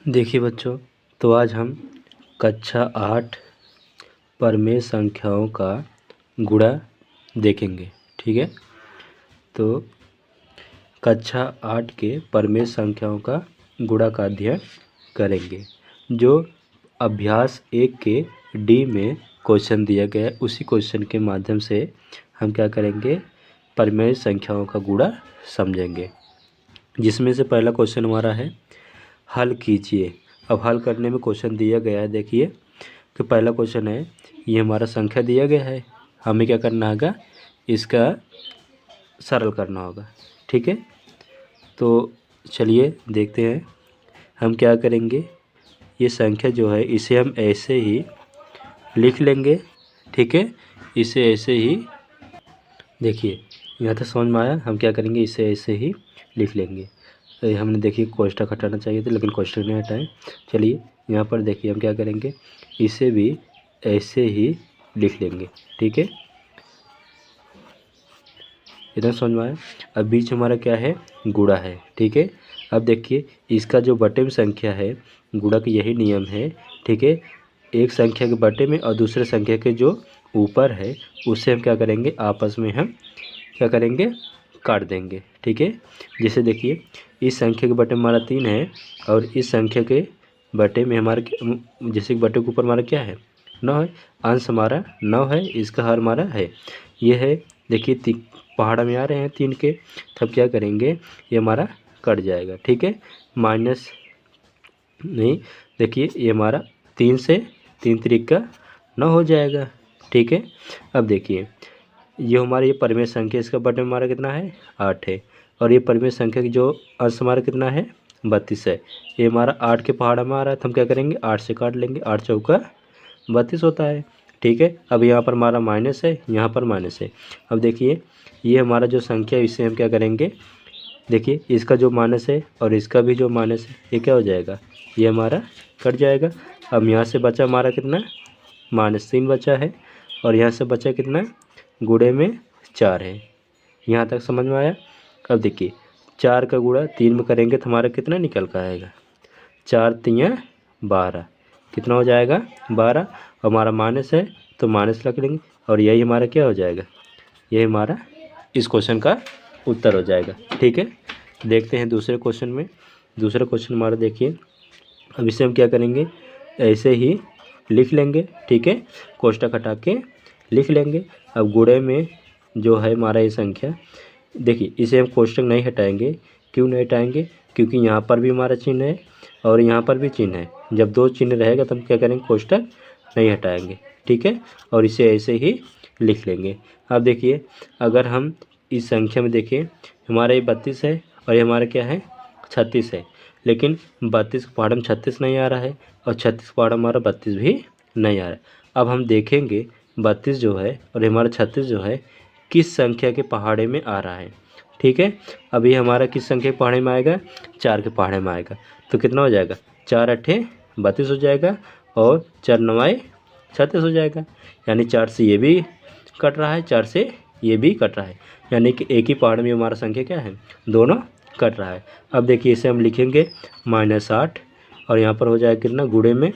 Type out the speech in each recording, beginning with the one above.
देखिए बच्चों, तो आज हम कक्षा 8 परमेय संख्याओं का गुणा देखेंगे। ठीक है, तो कक्षा 8 के परमेय संख्याओं का गुणा का अध्ययन करेंगे। जो अभ्यास 1 के डी में क्वेश्चन दिया गया है, उसी क्वेश्चन के माध्यम से हम क्या करेंगे, परमेय संख्याओं का गुणा समझेंगे। जिसमें से पहला क्वेश्चन हमारा है, हल कीजिए। अब हल करने में क्वेश्चन दिया गया है, देखिए कि पहला क्वेश्चन है, ये हमारा संख्या दिया गया है, हमें क्या करना होगा, इसका सरल करना होगा। ठीक है, तो चलिए देखते हैं हम क्या करेंगे। ये संख्या जो है इसे हम ऐसे ही लिख लेंगे। ठीक है, इसे ऐसे ही, देखिए यहाँ तक समझ में आया। हम क्या करेंगे, इसे ऐसे ही लिख लेंगे। हमने देखिए कोष्ठक हटाना चाहिए था, लेकिन कोष्ठक नहीं हटाएं। चलिए यहाँ पर देखिए हम क्या करेंगे, इसे भी ऐसे ही लिख लेंगे। ठीक है, इधर समझ में आया। अब बीच हमारा क्या है, गुणा है। ठीक है, अब देखिए इसका जो बटे में संख्या है, गुणा का यही नियम है। ठीक है, एक संख्या के बटे में और दूसरे संख्या के जो ऊपर है उससे हम क्या करेंगे, आपस में हम क्या करेंगे, काट देंगे। ठीक है, जैसे देखिए इस संख्या के बटे में हमारा 3 है और इस संख्या के बटे में हमारा जैसे कि बटे के ऊपर हमारा क्या है, 9 है। अंश हमारा 9 है, इसका हर हमारा है, ये है। देखिए पहाड़ा में आ रहे हैं 3 के, तब क्या करेंगे, ये हमारा कट जाएगा। ठीक है, माइनस नहीं, देखिए ये हमारा 3 से 3 त्रिक का 9 हो जाएगा। ठीक है, अब देखिए ये हमारा ये परमेय संख्या, इसका बटे में हमारा कितना है, 8 है। और ये परमेय संख्या की जो अंश हमारा कितना है, 32 है। ये हमारा 8 के पहाड़ा में आ रहा है, तो हम क्या करेंगे, 8 से काट लेंगे। 8 चौका 32 होता है। ठीक है, अब यहाँ पर हमारा माइनस है, यहाँ पर माइनस है। अब देखिए ये हमारा जो संख्या है, इससे हम क्या करेंगे, देखिए इसका जो माइनस है और इसका भी जो माइनस है, ये क्या हो जाएगा, ये हमारा कट जाएगा। अब यहाँ से बचा हमारा कितना, -3 बचा है, और यहाँ से बचा कितना, गुणे में 4 है। यहाँ तक समझ में आया। अब देखिए 4 का गुणा 3 में करेंगे तो हमारा कितना निकल कर आएगा, 4 तियाँ 12, कितना हो जाएगा, 12। हमारा माइनस है तो माइनस रख लेंगे, और यही हमारा क्या हो जाएगा, यही हमारा इस क्वेश्चन का उत्तर हो जाएगा। ठीक है, देखते हैं दूसरे क्वेश्चन में। दूसरा क्वेश्चन हमारा देखिए, अब इसे हम क्या करेंगे, ऐसे ही लिख लेंगे। ठीक है, कोष्ठक हटा के लिख लेंगे। अब गुणे में जो है हमारा ये संख्या, देखिए इसे हम कोष्ठक नहीं हटाएंगे। क्यों नहीं हटाएंगे, क्योंकि यहाँ पर भी हमारा चिन्ह है और यहाँ पर भी चिन्ह है। जब दो चिन्ह रहेगा तो हम क्या करेंगे, कोष्ठक नहीं हटाएंगे। ठीक है, और इसे ऐसे ही लिख लेंगे। अब देखिए अगर हम इस संख्या में देखें, हमारा ये 32 है और ये हमारा क्या है, 36 है। लेकिन 32 के पहाड़ में 36 नहीं आ रहा है, और 36 के पहाड़ में हमारा 32 भी नहीं आ रहा है। अब हम देखेंगे 32 जो है और हमारा 36 जो है, किस संख्या के पहाड़े में आ रहा है। ठीक है, अभी हमारा किस संख्या के पहाड़े में आएगा, 4 के पहाड़े में आएगा। तो कितना हो जाएगा, 4 अट्ठे 32 हो जाएगा, और 4 नवाए 36 हो जाएगा। यानी 4 से ये भी कट रहा है, 4 से ये भी कट रहा है, यानी कि एक ही पहाड़ में हमारा संख्या क्या है, दोनों कट रहा है। अब देखिए इसे हम लिखेंगे -8, और यहाँ पर हो जाएगा कितना, गुणे में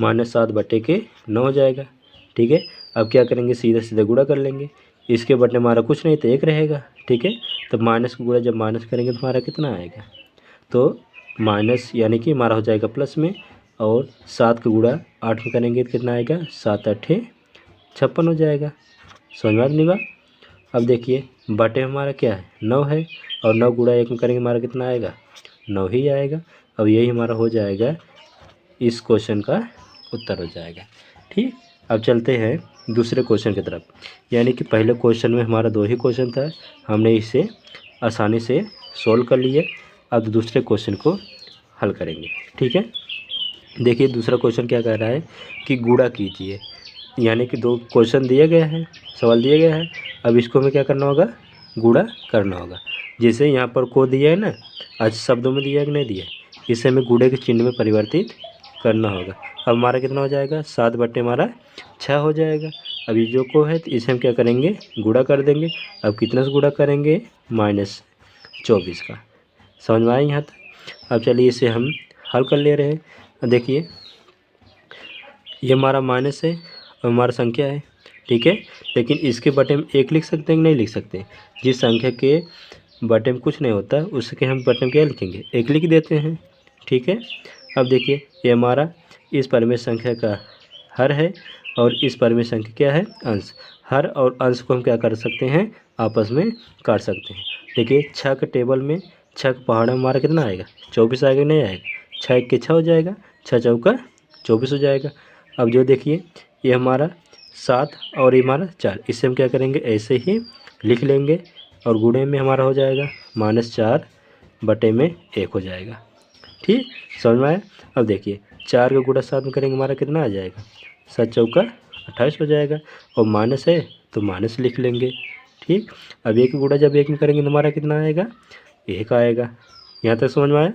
-7 बटे के 9 हो जाएगा। ठीक है, अब क्या करेंगे, सीधे सीधे गुणा कर लेंगे। इसके बटे हमारा कुछ नहीं तो 1 रहेगा। ठीक है, तो माइनस का गुणा जब माइनस करेंगे तो हमारा कितना आएगा, तो माइनस यानी कि हमारा हो जाएगा प्लस में, और 7 का गुणा 8 में करेंगे तो कितना आएगा, 7 अट्ठे 56 हो जाएगा। समझ में नहीं बा। अब देखिए बटे हमारा क्या है, 9 है, और 9 गुणा 1 में करेंगे हमारा कितना आएगा, 9 ही आएगा। अब यही हमारा हो जाएगा, इस क्वेश्चन का उत्तर हो जाएगा। ठीक, अब चलते हैं दूसरे क्वेश्चन की तरफ। यानी कि पहले क्वेश्चन में हमारा 2 ही क्वेश्चन था, हमने इसे आसानी से सोल्व कर लिए। अब दूसरे क्वेश्चन को हल करेंगे। ठीक है, देखिए दूसरा क्वेश्चन क्या कह रहा है कि गुणा कीजिए। यानी कि 2 क्वेश्चन दिया गया है, सवाल दिया गया है। अब इसको हमें क्या करना होगा, गुणा करना होगा। जैसे यहाँ पर को दिया है ना, आज शब्दों में दिया है कि नहीं दिया, इसे हमें गुणे के चिन्ह में परिवर्तित करना होगा। अब हमारा कितना हो जाएगा, 7 बटे हमारा 6 हो जाएगा। अभी जो को है तो इसे हम क्या करेंगे, गुणा कर देंगे। अब कितना से गुणा करेंगे, -24 का। समझ में आए यहाँ तक। अब चलिए इसे हम हल कर ले रहे हैं। देखिए ये हमारा माइनस है और हमारा संख्या है, ठीक है। लेकिन इसके बटे में 1 लिख सकते हैं कि नहीं लिख सकते? जिस संख्या के बटे में कुछ नहीं होता उसके हम बटे में क्या लिखेंगे? 1 लिख देते हैं, ठीक है। अब देखिए ये हमारा इस परिमेय संख्या का हर है और इस परिमेय संख्या क्या है? अंश। हर और अंश को हम क्या कर सकते हैं? आपस में काट सकते हैं। देखिए 6 के टेबल में 6 का पहाड़ा हमारा कितना आएगा? 24 आएगा, नहीं आएगा? 6 1 के 6 हो जाएगा, 6 चौका 24 हो जाएगा। अब जो देखिए ये हमारा 7 और ये हमारा 4, इससे हम क्या करेंगे? ऐसे ही लिख लेंगे और गुणे में हमारा हो जाएगा -4 बटे में 1 हो जाएगा, ठीक। समझ में आया? अब देखिए 4 का गुणा 7 में करेंगे हमारा कितना आ जाएगा? 7 चौका 28 हो जाएगा और माइनस है तो माइनस लिख लेंगे, ठीक। अब 1 गुणा जब 1 में करेंगे तो हमारा कितना आएगा? 1 आएगा। यहाँ तक समझ में आया?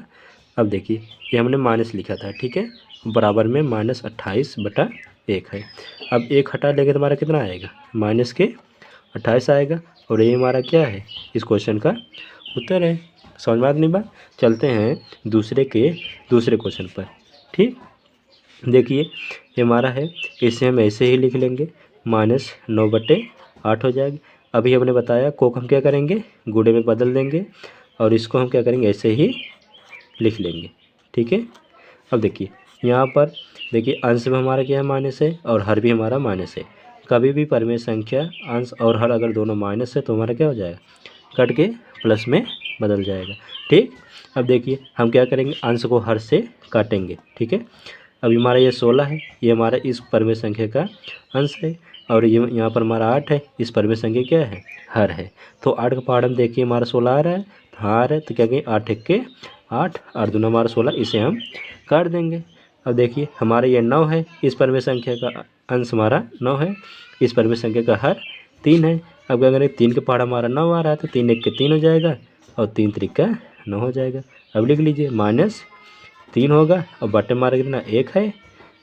अब देखिए ये हमने माइनस लिखा था, ठीक है, बराबर में -28/1 है। अब 1 हटा लेंगे तो हमारा कितना आएगा? -28 आएगा और ये हमारा क्या है? इस क्वेश्चन का उत्तर है। समझ में नहीं बात? चलते हैं दूसरे क्वेश्चन पर, ठीक। देखिए ये हमारा है, इसे हम ऐसे ही लिख लेंगे, -9/8 हो जाएगा। अभी हमने बताया को हम क्या करेंगे? गुणे में बदल देंगे और इसको हम क्या करेंगे? ऐसे ही लिख लेंगे, ठीक है। अब देखिए यहाँ पर देखिए अंश में हमारा क्या है? माइनस है और हर भी हमारा माइनस है। कभी भी परिमेय संख्या अंश और हर अगर दोनों माइनस है तो हमारा क्या हो जाएगा? कट के प्लस में बदल जाएगा, ठीक। अब देखिए हम क्या करेंगे? अंश को हर से काटेंगे, ठीक है। अभी हमारा ये 16 है, ये हमारा इस परिमेय संख्या का अंश है और ये यहाँ पर हमारा 8 है, इस परिमेय संख्या क्या है? हर है। तो 8 का पहाड़ में देखिए हमारा 16 आ रहा है, तो हाँ आ रहा है, तो क्या कहेंगे? 8 1 के 8, 8 दूना हमारा 16, इसे हम काट देंगे। अब देखिए हमारा ये 9 है, इस परिमेय संख्या का अंश हमारा 9 है, इस परिमेय संख्या का हर 3 है। अब क्या करें? 3 का पहाड़ा हमारा 9 आ रहा है, तो 3 1 के 3 हो जाएगा और 3 3 का 9 हो जाएगा। अब लिख लीजिए -3 होगा और बटे हमारा कितना? 1 है।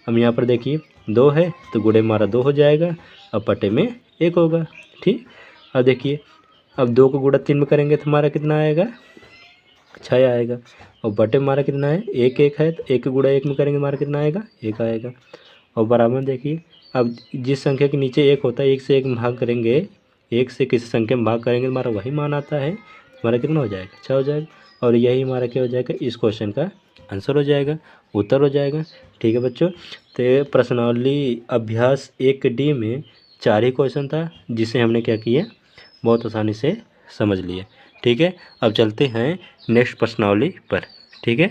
अब यहाँ पर देखिए 2 है तो गुणे हमारा 2 हो जाएगा और बटे में 1 होगा, ठीक। अब देखिए अब 2 को गुणा 3 में करेंगे तो हमारा कितना आएगा? 6 आएगा और बटे हमारा कितना है? 1 1 है, तो 1 गुणा 1 में करेंगे हमारा कितना आएगा? 1 आएगा। और बराबर में देखिए अब जिस संख्या के नीचे 1 होता है, 1 से 1 में भाग करेंगे, 1 से किसी संख्या में भाग करेंगे तो हमारा वही मान आता है, हमारा कितना हो जाएगा? 6 हो जाएगा और यही हमारा क्या हो जाएगा? इस क्वेश्चन का आंसर हो जाएगा, उत्तर हो जाएगा, ठीक है बच्चों। तो प्रश्नावली अभ्यास 1D में 4 ही क्वेश्चन था जिसे हमने क्या किया? बहुत आसानी से समझ लिए, ठीक है। अब चलते हैं नेक्स्ट प्रश्नावली पर, ठीक है।